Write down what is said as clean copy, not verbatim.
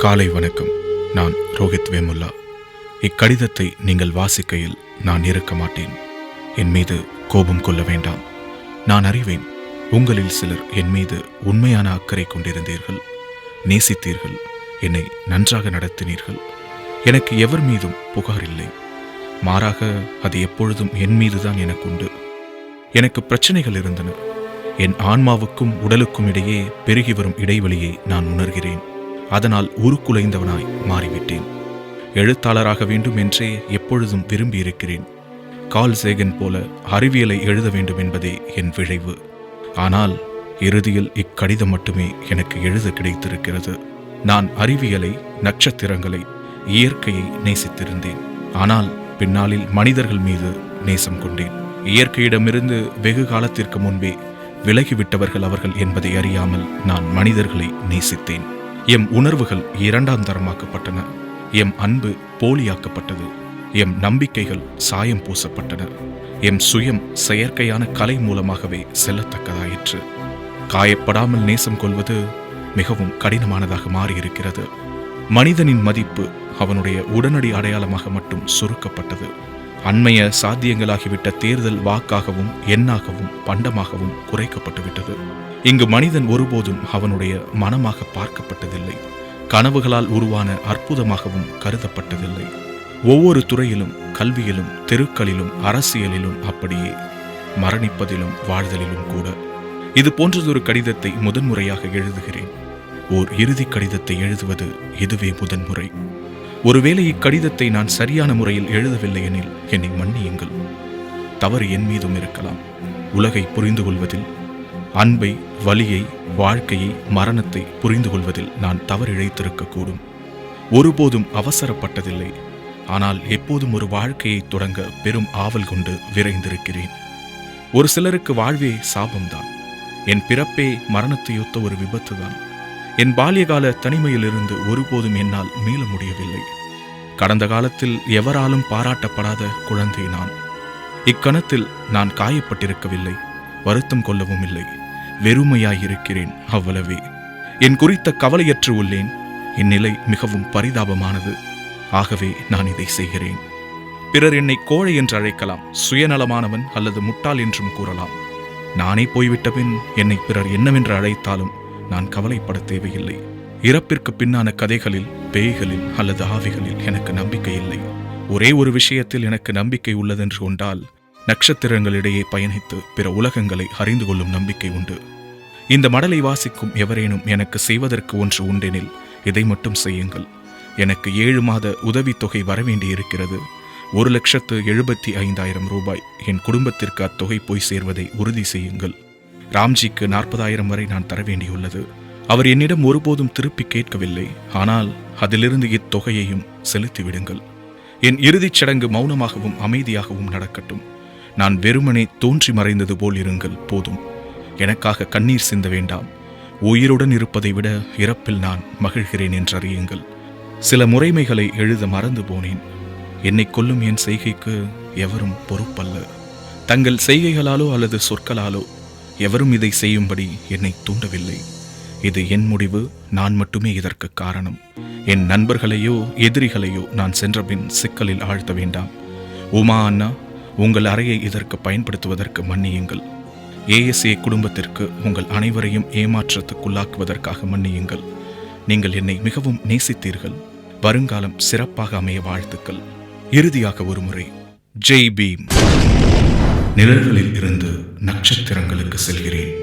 காலை வணக்கம். நான் ரோஹித் வேமுல்லா. இக்கடிதத்தை நீங்கள் வாசிக்கையில் நான் இருக்க மாட்டேன். என் மீது கோபம் கொள்ள வேண்டாம். நான் அறிவேன், உங்களில் சிலர் என் மீது உண்மையான அக்கறை கொண்டிருந்தீர்கள், நேசித்தீர்கள், என்னை நன்றாக நடத்தினீர்கள். எனக்கு எவர் மீதும் புகார் இல்லை. மாறாக அது எப்பொழுதும் என் மீதுதான் எனக்கு உண்டு. எனக்கு பிரச்சனைகள் இருந்தன. என் ஆன்மாவுக்கும் உடலுக்கும் இடையே பெருகி வரும் இடைவெளியை நான் உணர்கிறேன். அதனால் உருக்குலைந்தவனாய் மாறிவிட்டேன். எழுத்தாளராக வேண்டும் என்றே எப்பொழுதும் விரும்பியிருக்கிறேன். கார்ல் சேகன் போல அறிவியலை எழுத வேண்டும் என்பதே என் விழைவு. ஆனால் இறுதியில் இக்கடிதம் மட்டுமே எனக்கு எழுத கிடைத்திருக்கிறது. நான் அறிவியலை, நட்சத்திரங்களை, இயற்கையை நேசித்திருந்தேன். ஆனால் பின்னாளில் மனிதர்கள் மீது நேசம் கொண்டேன். இயற்கையிடமிருந்து வெகு காலத்திற்கு முன்பே விலகிவிட்டவர்கள் அவர்கள் என்பதை அறியாமல் நான் மனிதர்களை நேசித்தேன். எம் உணர்வுகள் இரண்டாம் தரமாக்கப்பட்டன. எம் அன்பு போலியாக்கப்பட்டது. எம் நம்பிக்கைகள் சாயம் பூசப்பட்டன. எம் சுயம் செயற்கையான கலை மூலமாகவே செல்லத்தக்கதாயிற்று. காயப்படாமல் நேசம் கொள்வது மிகவும் கடினமானதாக மாறியிருக்கிறது. மனிதனின் மதிப்பு அவனுடைய உடனடி அடையாளமாக மட்டும் சுருக்கப்பட்டது. அண்மைய சாத்தியங்களாகிவிட்ட தேர்தல் வாக்காகவும் எண்ணாகவும் பண்டமாகவும் குறைக்கப்பட்டுவிட்டது. இங்கு மனிதன் ஒருபோதும் அவனுடைய மனமாக பார்க்கப்பட்டதில்லை. கனவுகளால் உருவான அற்புதமாகவும் கருதப்பட்டதில்லை. ஒவ்வொரு துறையிலும், கல்வியிலும், தெருக்களிலும், அரசியலிலும் அப்படியே, மரணிப்பதிலும் வாழ்தலிலும் கூட. இது போன்றதொரு கடிதத்தை முதன்முறையாக எழுதுகிறேன். ஓர் இறுதி கடிதத்தை எழுதுவது இதுவே முதன்முறை. ஒருவேளை இக்கடிதத்தை நான் சரியான முறையில் எழுதவில்லை எனில் என்னை மன்னியுங்கள். தவறு என் மீதும் இருக்கலாம். உலகை புரிந்து கொள்வதில், அன்பை, வலியை, வாழ்க்கையை, மரணத்தை புரிந்து கொள்வதில் நான் தவறிழைத்திருக்கக்கூடும். ஒருபோதும் அவசரப்பட்டதில்லை. ஆனால் எப்போதும் ஒரு வாழ்க்கையை தொடங்க பெரும் ஆவல் கொண்டு விரைந்திருக்கிறேன். ஒரு சிலருக்கு வாழ்வே சாபம்தான். என் பிறப்பே மரணத்தையொத்த ஒரு விபத்துதான். என் பால்யகால தனிமையிலிருந்து ஒருபோதும் என்னால் மீள முடியவில்லை. கடந்த காலத்தில் எவராலும் பாராட்டப்படாத குழந்தை நான். இக்கணத்தில் நான் காயப்பட்டிருக்கவில்லை, வருத்தம் கொள்ளவும் இல்லை. வெறுமையாயிருக்கிறேன், அவ்வளவே. என் குறித்த கவலையற்று உள்ளேன். இந்நிலை மிகவும் பரிதாபமானது. ஆகவே நான் இதை செய்கிறேன். பிறர் என்னை கோழை என்று அழைக்கலாம், சுயநலமானவன் அல்லது முட்டாள் என்றும் கூறலாம். நானே போய்விட்ட பின் என்னை பிறர் என்னவென்று அழைத்தாலும் நான் கவலைப்பட தேவையில்லை. இறப்பிற்கு பின்னான கதைகளில், பேய்களில் அல்லது ஆவிகளில் எனக்கு நம்பிக்கை இல்லை. ஒரே ஒரு விஷயத்தில் எனக்கு நம்பிக்கை உள்ளதென்று கொண்டால், நட்சத்திரங்களிடையே பயணித்து பிற உலகங்களை அறிந்து கொள்ளும் நம்பிக்கை உண்டு. இந்த மடலை வாசிக்கும் எவரேனும் எனக்கு செய்வதற்கு ஒன்று உண்டெனில் இதை மட்டும் செய்யுங்கள். எனக்கு 7 மாத உதவித்தொகை வரவேண்டியிருக்கிறது. 1,75,000 ரூபாய். என் குடும்பத்திற்கு அத்தொகை போய் சேர்வதை உறுதி செய்யுங்கள். ராம்ஜிக்கு 40,000 வரை நான் தர வேண்டியுள்ளது. அவர் என்னிடம் ஒருபோதும் திருப்பி கேட்கவில்லை. ஆனால் அதிலிருந்து இத்தொகையையும் செலுத்திவிடுங்கள். என் இறுதிச் சடங்கு மௌனமாகவும் அமைதியாகவும் நடக்கட்டும். நான் வெறுமனே தோன்றி மறைந்தது போல் இருங்கள், போதும். எனக்காக கண்ணீர் சிந்த வேண்டாம். உயிருடன் இருப்பதை விட இறப்பில் நான் மகிழ்கிறேன் என்று அறியுங்கள். சில முறைமைகளை எழுத மறந்து போனேன். என்னை கொல்லும் என் செய்கைக்கு எவரும் பொறுப்பல்ல. தங்கள் செய்கைகளாலோ அல்லது சொற்களாலோ எவரும் இதை செய்யும்படி என்னை தூண்டவில்லை. இது என் முடிவு. நான் மட்டுமே இதற்கு காரணம். என் நண்பர்களையோ எதிரிகளையோ நான் சென்றபின் சிக்கலில் ஆழ்த்த வேண்டாம். உமா அண்ணா, உங்கள் அறையை இதற்கு பயன்படுத்துவதற்கு மன்னியுங்கள். ASA குடும்பத்திற்கு உங்கள் அனைவரையும் ஏமாற்றத்துக்குள்ளாக்குவதற்காக மன்னியுங்கள். நீங்கள் என்னை மிகவும் நேசித்தீர்கள். வருங்காலம் சிறப்பாக அமைய வாழ்த்துக்கள். இறுதியாக ஒரு முறை, ஜெய் பீம். நிழல்களில் இருந்து நட்சத்திரங்களுக்கு செல்கிறேன்.